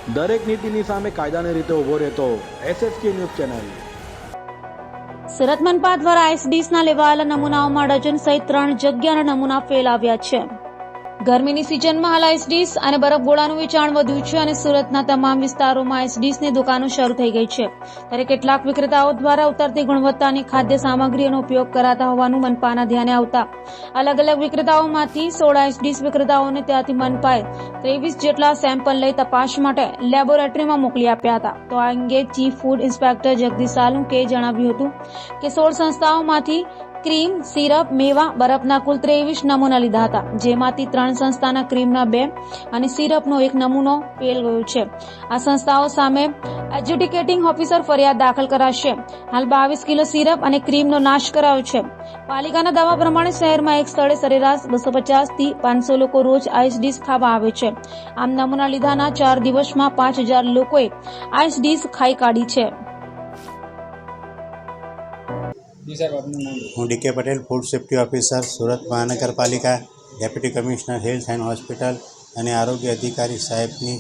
દરેક નીતિની સામે કાયદાની રીતે ઊભો રહેતો SSK ન્યૂઝ ચેનલ। સુરત મનપા દ્વારા આઈસ ડીશના લેવાયેલા નમૂનાઓમાં ડઝન સહિત 3 જગ્યાના નમૂના ફેલ આવ્યા છે। ગરમીની સિઝનમાં હાલ આઈસ ડીશ અને બરફગોળાનું વેચાણ વધ્યું છે અને સુરતના તમામ વિસ્તારોમાં આઈસ ડીશની દુકાનો શરૂ થઈ ગઈ છે। ત્યારે કેટલાક વિક્રેતાઓ દ્વારા ઉતરતી ગુણવત્તાની ખાદ્ય સામગ્રીનો ઉપયોગ કરાતા હોવાનું મનપાના ધ્યાને આવતા અલગ અલગ વિક્રેતાઓમાંથી 16 આઈસ ડીશ વિક્રેતાઓને ત્યાંથી મનપાએ 23 જેટલા સેમ્પલ લઈ તપાસ માટે લેબોરેટરીમાં મોકલી આપ્યા હતા। તો આ અંગે ચીફ ફૂડ ઇન્સ્પેક્ટર જગદીશ સાલુંકેએ જણાવ્યું હતું કે 16 સંસ્થાઓમાંથી ક્રીમ, સિરપ, મેવા, બરફના કુલ 23 નમૂના લીધા હતા, જેમાંથી 3 સંસ્થાના ક્રીમના 2 અને સિરપનો 1 નમૂનો ફેલ ગયો છે। આ સંસ્થાઓ સામે એડ્યુકેટિંગ ઓફિસર ફરિયાદ દાખલ કરાશે। હાલ 22 કિલો સિરપ અને ક્રીમનો નાશ કરાયો છે। પાલિકાના દાવા પ્રમાણે શહેરમાં એક સ્થળે સરેરાશ 250 થી 500 લોકો રોજ આઈસ ડીશ ખાવા આવે છે। આમ નમૂના લીધાના 4 દિવસમાં 5000 લોકોએ આઈસ ડીશ ખાઈ કાઢી છે। હું D K Patel, food safety officer, Surat મહાનગરપાલિકા, deputy commissioner health and hospital અને આરોગ્ય અધિકારી સાહેબની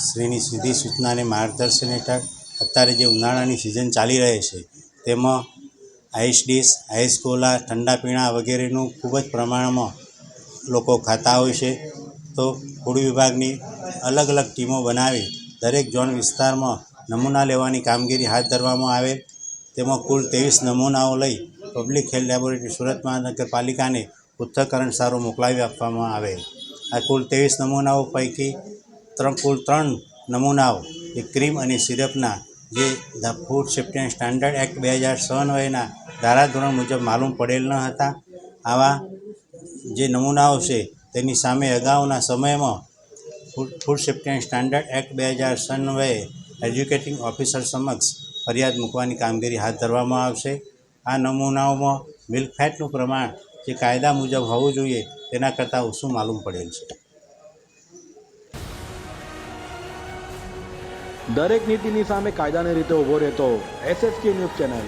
શ્રીની સીધી સૂચના અને માર્ગદર્શન હેઠળ અત્યારે જે ઉનાળાની સિઝન ચાલી રહી છે તેમાં આઈસ ડીશ, આઈસ ગોલા, ઠંડા પીણા વગેરેનું ખૂબ જ પ્રમાણમાં લોકો ખાતા હોય છે। તો ફૂડ વિભાગની અલગ અલગ ટીમો બનાવી દરેક ઝોન વિસ્તારમાં નમૂના લેવાની કામગીરી હાથ ધરવામાં આવેલ। તેમાં કુલ 23 નમૂનાઓ લઈ પબ્લિક હેલ્થ લેબોરેટરી સુરત મહાનગરપાલિકાને પૃથ્થકરણ સારું મોકલાવી આપવામાં આવેલ। આ કુલ 23 નમૂનાઓ પૈકી કુલ 3 નમૂનાઓ એ ક્રીમ અને સિરપના જે the food safety and standard act 2006 અન્વયના ધારાધોરણ મુજબ માલુમ પડેલ ન હતા। આવા જે નમૂનાઓ છે તેની સામે અગાઉના સમયમાં food safety and standard act 2006 અન્વયે એજ્યુકેટિંગ ઓફિસર સમક્ષ ફરિયાદ મૂકવાની કામગીરી હાથ ધરવામાં આવશે। આ નમૂનાઓમાં મિલ્ક ફેટનું પ્રમાણ જે કાયદા મુજબ હોવું જોઈએ તેના કરતાં ઓછું માલુમ પડેલ છે। દરેક નીતિની સામે કાયદાની રીતે ઊભો રહેતો SSK ન્યૂઝ ચેનલ।